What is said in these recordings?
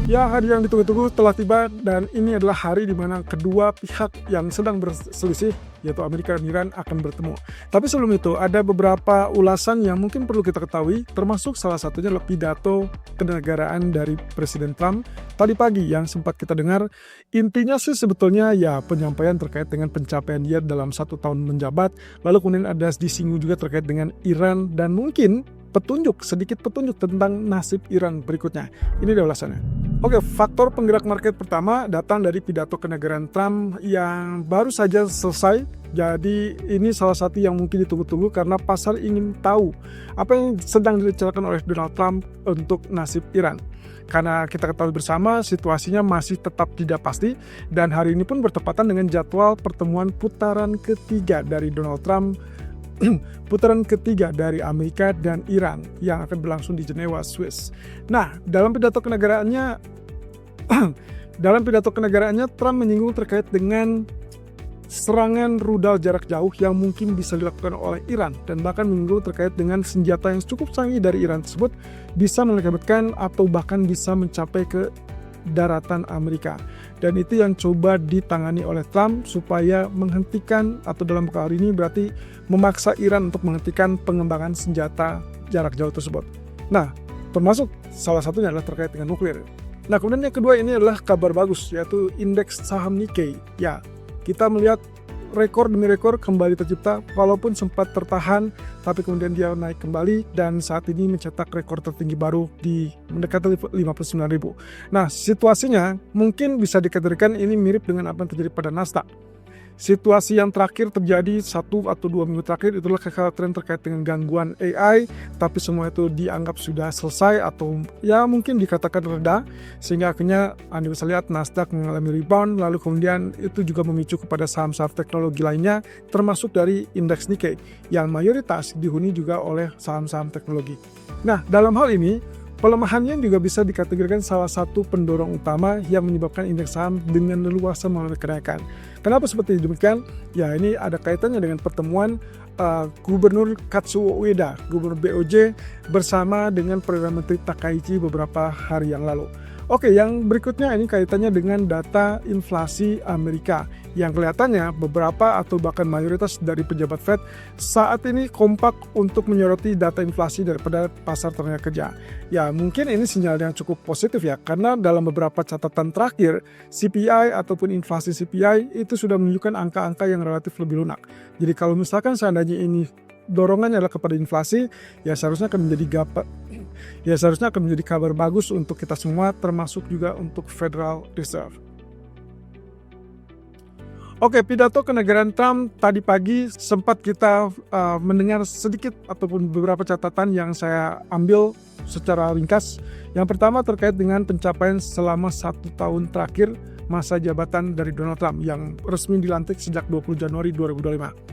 Ya, hari yang ditunggu-tunggu telah tiba dan ini adalah hari di mana kedua pihak yang sedang berselisih, yaitu Amerika dan Iran akan bertemu. Tapi sebelum itu, ada beberapa ulasan yang mungkin perlu kita ketahui, termasuk salah satunya adalah pidato kenegaraan dari Presiden Trump tadi pagi yang sempat kita dengar. Intinya sih sebetulnya ya penyampaian terkait dengan pencapaian dia dalam 1 tahun menjabat, lalu kemudian ada disinggung juga terkait dengan Iran dan mungkin sedikit petunjuk tentang nasib Iran berikutnya. Ini dia ulasannya. Oke, faktor penggerak market pertama datang dari pidato kenegaraan Trump yang baru saja selesai. Jadi ini salah satu yang mungkin ditunggu-tunggu karena pasar ingin tahu apa yang sedang dibicarakan oleh Donald Trump untuk nasib Iran. Karena kita ketahui bersama situasinya masih tetap tidak pasti dan hari ini pun bertepatan dengan jadwal pertemuan putaran ketiga dari Donald Trump putaran ketiga dari Amerika dan Iran yang akan berlangsung di Jenewa, Swiss. Nah, dalam pidato kenegaraannya Trump menyinggung terkait dengan serangan rudal jarak jauh yang mungkin bisa dilakukan oleh Iran dan bahkan menyinggung terkait dengan senjata yang cukup canggih dari Iran tersebut bisa mengakibatkan atau bahkan bisa mencapai ke daratan Amerika. Dan itu yang coba ditangani oleh Trump supaya menghentikan atau dalam kali ini berarti memaksa Iran untuk menghentikan pengembangan senjata jarak jauh tersebut. Nah, termasuk salah satunya adalah terkait dengan nuklir. Nah, kemudian yang kedua ini adalah kabar bagus, yaitu indeks saham Nikkei. Ya, kita melihat rekor demi rekor kembali tercipta, walaupun sempat tertahan, tapi kemudian dia naik kembali dan saat ini mencetak rekor tertinggi baru di mendekati 59.000. Nah, situasinya mungkin bisa dikategorikan ini mirip dengan apa yang terjadi pada Nasdaq. Situasi yang terakhir terjadi 1 atau 2 minggu terakhir itulah kekhawatiran terkait dengan gangguan AI, tapi semua itu dianggap sudah selesai atau ya mungkin dikatakan reda, sehingga akhirnya Anda bisa lihat Nasdaq mengalami rebound, lalu kemudian itu juga memicu kepada saham-saham teknologi lainnya termasuk dari indeks Nikkei yang mayoritas dihuni juga oleh saham-saham teknologi. Nah, dalam hal ini pelemahannya juga bisa dikategorikan salah satu pendorong utama yang menyebabkan indeks saham dengan leluasa mengalami kenaikan. Kenapa seperti demikian? Ya, ini ada kaitannya dengan pertemuan Gubernur Katsuo Ueda, Gubernur BOJ bersama dengan Perdana Menteri Takaichi beberapa hari yang lalu. Oke, yang berikutnya ini kaitannya dengan data inflasi Amerika yang kelihatannya beberapa atau bahkan mayoritas dari pejabat Fed saat ini kompak untuk menyoroti data inflasi daripada pasar tenaga kerja. Ya, mungkin ini sinyal yang cukup positif ya, karena dalam beberapa catatan terakhir CPI ataupun inflasi CPI itu sudah menunjukkan angka-angka yang relatif lebih lunak. Jadi kalau misalkan seandainya ini dorongannya adalah kepada inflasi, ya seharusnya akan menjadi kabar bagus untuk kita semua, termasuk juga untuk Federal Reserve. Oke, pidato kenegaraan Trump tadi pagi sempat kita mendengar sedikit ataupun beberapa catatan yang saya ambil secara ringkas. Yang pertama terkait dengan pencapaian selama 1 tahun terakhir masa jabatan dari Donald Trump yang resmi dilantik sejak 20 Januari 2025.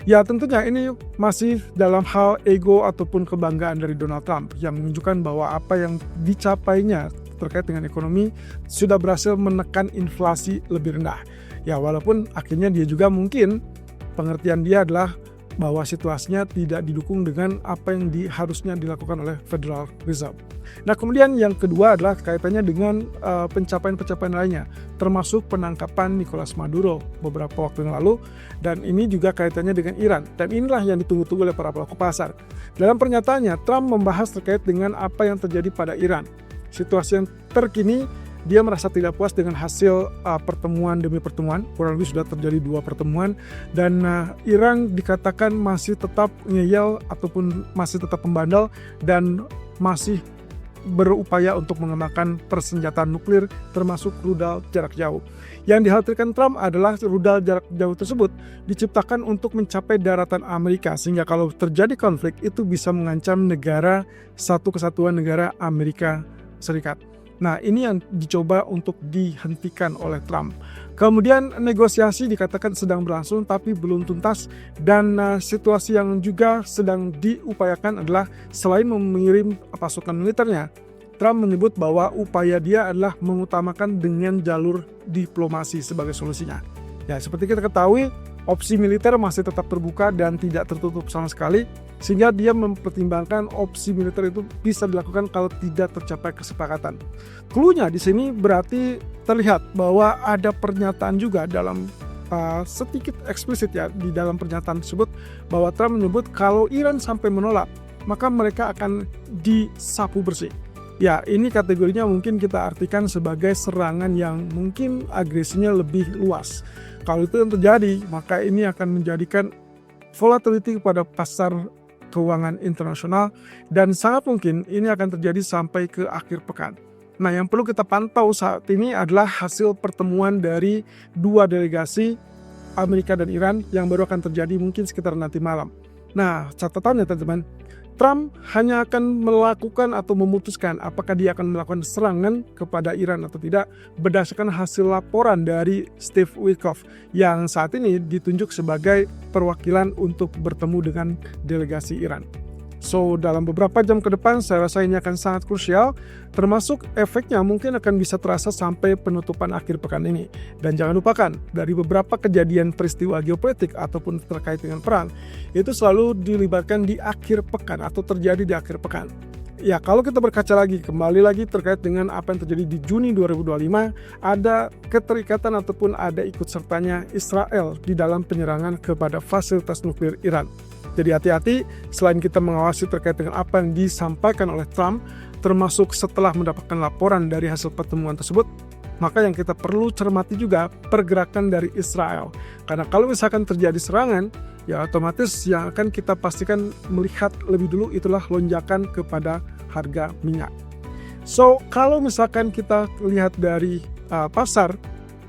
Ya, tentunya ini masih dalam hal ego ataupun kebanggaan dari Donald Trump yang menunjukkan bahwa apa yang dicapainya terkait dengan ekonomi sudah berhasil menekan inflasi lebih rendah. Ya, walaupun akhirnya dia juga mungkin pengertian dia adalah bahwa situasinya tidak didukung dengan apa yang harusnya dilakukan oleh Federal Reserve. Nah, kemudian yang kedua adalah kaitannya dengan pencapaian-pencapaian lainnya, termasuk penangkapan Nicolas Maduro beberapa waktu yang lalu, dan ini juga kaitannya dengan Iran. Dan inilah yang ditunggu-tunggu oleh para pelaku pasar. Dalam pernyataannya, Trump membahas terkait dengan apa yang terjadi pada Iran. Situasi yang terkini, dia merasa tidak puas dengan hasil pertemuan demi pertemuan, kurang lebih sudah terjadi 2 pertemuan, dan Iran dikatakan masih tetap ngeyel ataupun masih tetap membandel dan masih berupaya untuk mengembangkan persenjataan nuklir termasuk rudal jarak jauh. Yang dikhawatirkan Trump adalah rudal jarak jauh tersebut diciptakan untuk mencapai daratan Amerika sehingga kalau terjadi konflik itu bisa mengancam satu kesatuan negara Amerika Serikat. Nah, ini yang dicoba untuk dihentikan oleh Trump. Kemudian negosiasi dikatakan sedang berlangsung tapi belum tuntas dan situasi yang juga sedang diupayakan adalah selain mengirim pasukan militernya, Trump menyebut bahwa upaya dia adalah mengutamakan dengan jalur diplomasi sebagai solusinya. Ya, seperti kita ketahui, Opsi militer masih tetap terbuka dan tidak tertutup sama sekali, sehingga dia mempertimbangkan opsi militer itu bisa dilakukan kalau tidak tercapai kesepakatan. Cluenya di sini berarti terlihat bahwa ada pernyataan juga dalam sedikit eksplisit ya di dalam pernyataan tersebut, bahwa Trump menyebut kalau Iran sampai menolak, maka mereka akan disapu bersih. Ya, ini kategorinya mungkin kita artikan sebagai serangan yang mungkin agresinya lebih luas. Kalau itu yang terjadi, maka ini akan menjadikan volatility kepada pasar keuangan internasional, dan sangat mungkin ini akan terjadi sampai ke akhir pekan. Nah, yang perlu kita pantau saat ini adalah hasil pertemuan dari dua delegasi Amerika dan Iran yang baru akan terjadi mungkin sekitar nanti malam. Nah, catatannya teman-teman, Trump hanya akan melakukan atau memutuskan apakah dia akan melakukan serangan kepada Iran atau tidak berdasarkan hasil laporan dari Steve Witkoff yang saat ini ditunjuk sebagai perwakilan untuk bertemu dengan delegasi Iran. So, dalam beberapa jam ke depan saya rasa ini akan sangat krusial, termasuk efeknya mungkin akan bisa terasa sampai penutupan akhir pekan ini. Dan jangan lupakan, dari beberapa kejadian peristiwa geopolitik ataupun terkait dengan perang, itu selalu dilibatkan di akhir pekan atau terjadi di akhir pekan. Ya, kalau kita berkaca lagi, kembali lagi terkait dengan apa yang terjadi di Juni 2025, ada keterikatan ataupun ada ikut sertanya Israel di dalam penyerangan kepada fasilitas nuklir Iran. Jadi hati-hati, selain kita mengawasi terkait dengan apa yang disampaikan oleh Trump, termasuk setelah mendapatkan laporan dari hasil pertemuan tersebut, maka yang kita perlu cermati juga pergerakan dari Israel. Karena kalau misalkan terjadi serangan, ya otomatis yang akan kita pastikan melihat lebih dulu itulah lonjakan kepada harga minyak. So, kalau misalkan kita lihat dari pasar,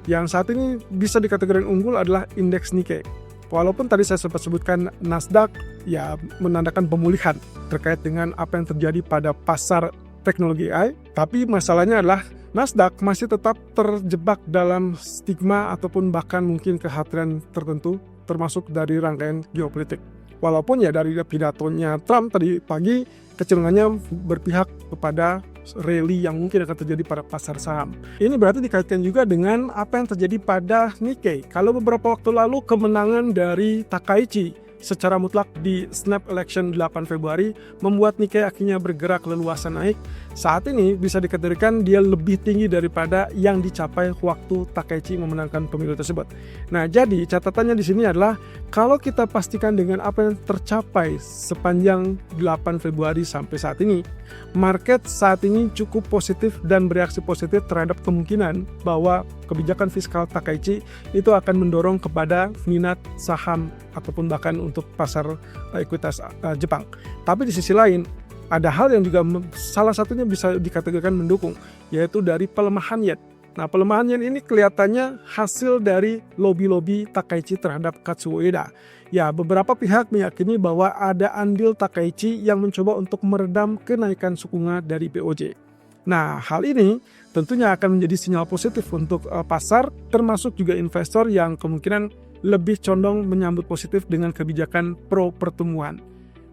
yang saat ini bisa dikategorikan unggul adalah indeks Nikkei. Walaupun tadi saya sempat sebutkan Nasdaq ya menandakan pemulihan terkait dengan apa yang terjadi pada pasar teknologi AI, tapi masalahnya adalah Nasdaq masih tetap terjebak dalam stigma ataupun bahkan mungkin kekhawatiran tertentu termasuk dari rangkaian geopolitik. Walaupun ya dari pidatonya Trump tadi pagi kecenderungannya berpihak kepada rally yang mungkin akan terjadi pada pasar saham. Ini berarti dikaitkan juga dengan apa yang terjadi pada Nikkei. Kalau beberapa waktu lalu kemenangan dari Takaichi secara mutlak di snap election 8 Februari membuat Nikkei akhirnya bergerak leluasa naik. Saat ini bisa dikategorikan dia lebih tinggi daripada yang dicapai waktu Takaichi memenangkan pemilu tersebut. Nah, jadi catatannya di sini adalah kalau kita pastikan dengan apa yang tercapai sepanjang 8 Februari sampai saat ini, market saat ini cukup positif dan bereaksi positif terhadap kemungkinan bahwa kebijakan fiskal Takaichi itu akan mendorong kepada minat saham ataupun bahkan untuk pasar ekuitas Jepang. Tapi di sisi lain, ada hal yang juga salah satunya bisa dikategorikan mendukung, yaitu dari pelemahan yen. Nah, pelemahan yen ini kelihatannya hasil dari lobby-lobby Takaichi terhadap Katsuo Ueda. Ya, beberapa pihak meyakini bahwa ada andil Takaichi yang mencoba untuk meredam kenaikan suku bunga dari BOJ. Nah, hal ini tentunya akan menjadi sinyal positif untuk pasar, termasuk juga investor yang kemungkinan lebih condong menyambut positif dengan kebijakan pro pertemuan.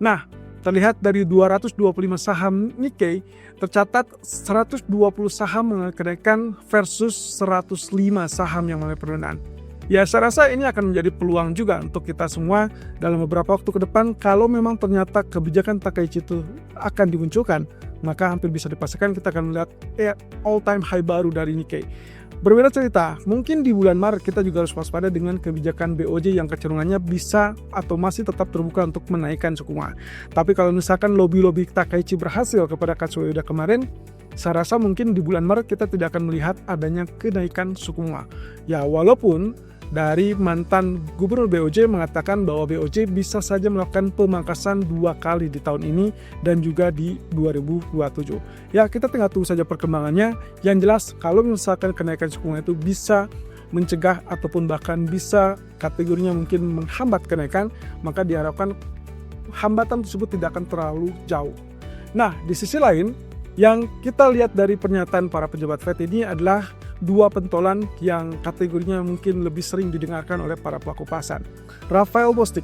Nah, terlihat dari 225 saham Nikkei, tercatat 120 saham mengalami kenaikan versus 105 saham yang mengalami penurunan. Ya, saya rasa ini akan menjadi peluang juga untuk kita semua dalam beberapa waktu ke depan. Kalau memang ternyata kebijakan Takaichi itu akan dimunculkan, maka hampir bisa dipastikan kita akan melihat all time high baru dari Nikkei. Berbeda cerita, mungkin di bulan Maret kita juga harus waspada dengan kebijakan BOJ yang kecenderungannya bisa atau masih tetap terbuka untuk menaikkan suku bunga. Tapi kalau misalkan lobby-lobby Takaichi berhasil kepada Katsuo Ueda kemarin, saya rasa mungkin di bulan Maret kita tidak akan melihat adanya kenaikan suku bunga. Ya, walaupun dari mantan gubernur BOJ mengatakan bahwa BOJ bisa saja melakukan pemangkasan 2 kali di tahun ini dan juga di 2027. Ya, kita tinggal tunggu saja perkembangannya. Yang jelas kalau misalkan kenaikan suku bunga itu bisa mencegah ataupun bahkan bisa kategorinya mungkin menghambat kenaikan, maka diharapkan hambatan tersebut tidak akan terlalu jauh. Nah, di sisi lain yang kita lihat dari pernyataan para pejabat Fed ini adalah dua pentolan yang kategorinya mungkin lebih sering didengarkan oleh para pelaku pasar. Raphael Bostic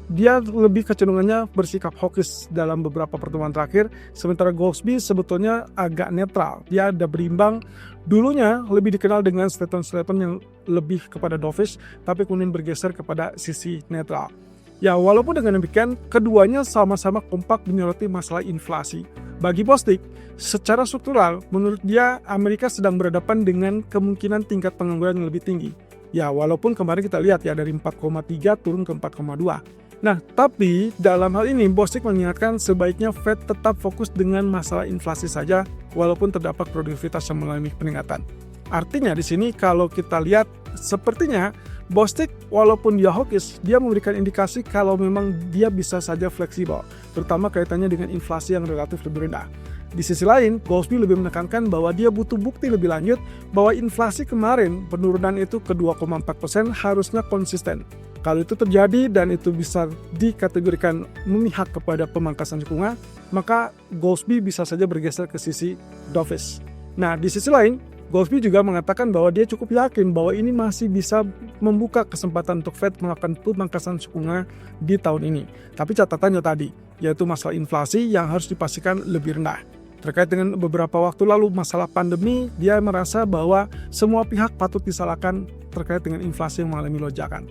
dia lebih kecenderungannya bersikap hawkish dalam beberapa pertemuan terakhir, sementara Goldsby sebetulnya agak netral. Dia ada berimbang, dulunya lebih dikenal dengan statement-statement yang lebih kepada dovish, tapi kemudian bergeser kepada sisi netral. Ya, walaupun dengan demikian, keduanya sama-sama kompak menyoroti masalah inflasi. Bagi Bostic, secara struktural, menurut dia Amerika sedang berhadapan dengan kemungkinan tingkat pengangguran yang lebih tinggi. Ya, walaupun kemarin kita lihat ya dari 4,3 turun ke 4,2. Nah, tapi dalam hal ini Bostic mengingatkan sebaiknya Fed tetap fokus dengan masalah inflasi saja, walaupun terdapat produktivitas yang mengalami peningkatan. Artinya di sini kalau kita lihat sepertinya Bostic walaupun dia hawkish, dia memberikan indikasi kalau memang dia bisa saja fleksibel, terutama kaitannya dengan inflasi yang relatif lebih rendah. Di sisi lain, Goldsby lebih menekankan bahwa dia butuh bukti lebih lanjut bahwa inflasi kemarin penurunan itu ke 2,4% harusnya konsisten. Kalau itu terjadi dan itu bisa dikategorikan memihak kepada pemangkasan suku bunga, maka Goldsby bisa saja bergeser ke sisi dovish. Nah, di sisi lain, Goldsby juga mengatakan bahwa dia cukup yakin bahwa ini masih bisa membuka kesempatan untuk Fed melakukan pemangkasan suku bunga di tahun ini. Tapi catatannya tadi, yaitu masalah inflasi yang harus dipastikan lebih rendah. Terkait dengan beberapa waktu lalu masalah pandemi, dia merasa bahwa semua pihak patut disalahkan terkait dengan inflasi yang mengalami lonjakan.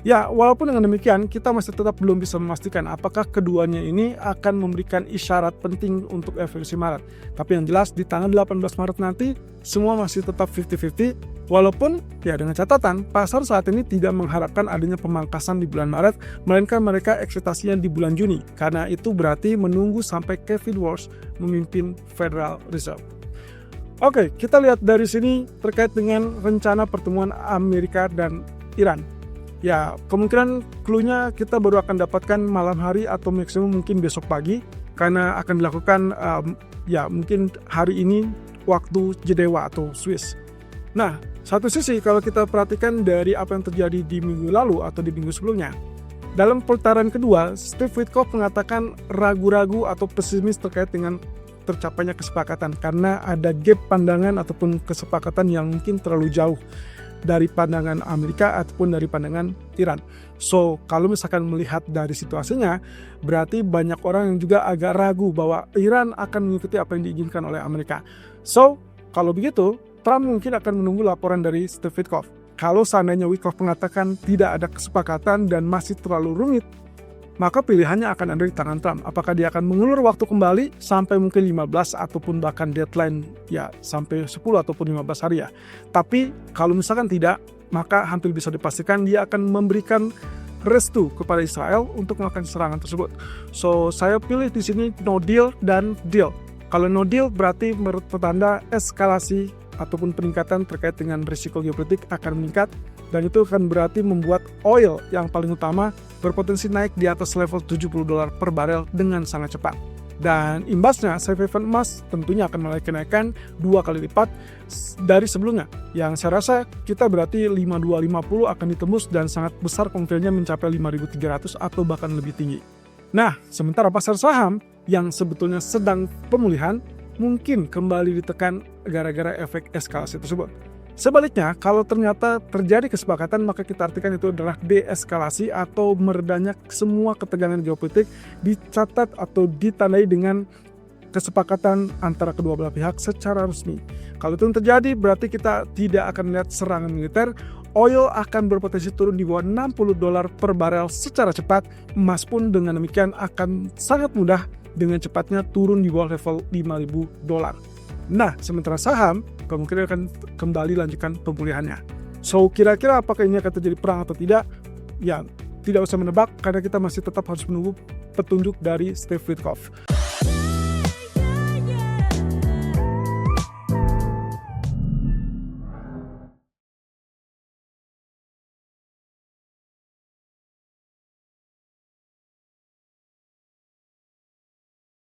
Ya, walaupun dengan demikian, kita masih tetap belum bisa memastikan apakah keduanya ini akan memberikan isyarat penting untuk FOMC Maret. Tapi yang jelas di tanggal 18 Maret nanti, semua masih tetap 50-50, walaupun ya dengan catatan, pasar saat ini tidak mengharapkan adanya pemangkasan di bulan Maret, melainkan mereka ekspektasinya di bulan Juni, karena itu berarti menunggu sampai Kevin Warsh memimpin Federal Reserve. Oke, kita lihat dari sini terkait dengan rencana pertemuan Amerika dan Iran. Ya, kemungkinan clue-nya kita baru akan dapatkan malam hari atau maksimum mungkin besok pagi, karena akan dilakukan ya mungkin hari ini waktu Jenewa atau Swiss. Nah, satu sisi kalau kita perhatikan dari apa yang terjadi di minggu lalu atau di minggu sebelumnya, dalam putaran kedua, Steve Witkoff mengatakan ragu-ragu atau pesimis terkait dengan tercapainya kesepakatan karena ada gap pandangan ataupun kesepakatan yang mungkin terlalu jauh dari pandangan Amerika ataupun dari pandangan Iran. So, kalau misalkan melihat dari situasinya, berarti banyak orang yang juga agak ragu bahwa Iran akan mengikuti apa yang diinginkan oleh Amerika. So, kalau begitu, Trump mungkin akan menunggu laporan dari Steve Witkoff. Kalau seandainya Witkoff mengatakan tidak ada kesepakatan dan masih terlalu rumit, maka pilihannya akan ada di tangan Trump. Apakah dia akan mengulur waktu kembali sampai mungkin 15 ataupun bahkan deadline ya sampai 10 ataupun 15 hari ya. Tapi kalau misalkan tidak, maka hampir bisa dipastikan dia akan memberikan restu kepada Israel untuk melakukan serangan tersebut. So, saya pilih di sini no deal dan deal. Kalau no deal berarti pertanda eskalasi ataupun peningkatan terkait dengan risiko geopolitik akan meningkat, dan itu akan berarti membuat oil yang paling utama berpotensi naik di atas level $70 per barel dengan sangat cepat. Dan imbasnya, safe haven emas tentunya akan mulai kenaikan 2 kali lipat dari sebelumnya. Yang saya rasa kita berarti 5250 akan ditembus dan sangat besar kemungkinannya mencapai 5300 atau bahkan lebih tinggi. Nah, sementara pasar saham yang sebetulnya sedang pemulihan mungkin kembali ditekan gara-gara efek eskalasi tersebut. Sebaliknya, kalau ternyata terjadi kesepakatan, maka kita artikan itu adalah deeskalasi atau meredanya semua ketegangan geopolitik, dicatat atau ditandai dengan kesepakatan antara kedua belah pihak secara resmi. Kalau itu terjadi, berarti kita tidak akan melihat serangan militer. Oil akan berpotensi turun di bawah $60 per barel secara cepat. Emas pun dengan demikian akan sangat mudah dengan cepatnya turun di bawah level $5.000. Nah, sementara saham kemungkinan akan kembali lanjutkan pemulihannya. So, kira-kira apakah ini akan terjadi perang atau tidak? Ya, tidak usah menebak karena kita masih tetap harus menunggu petunjuk dari Steve Witkoff.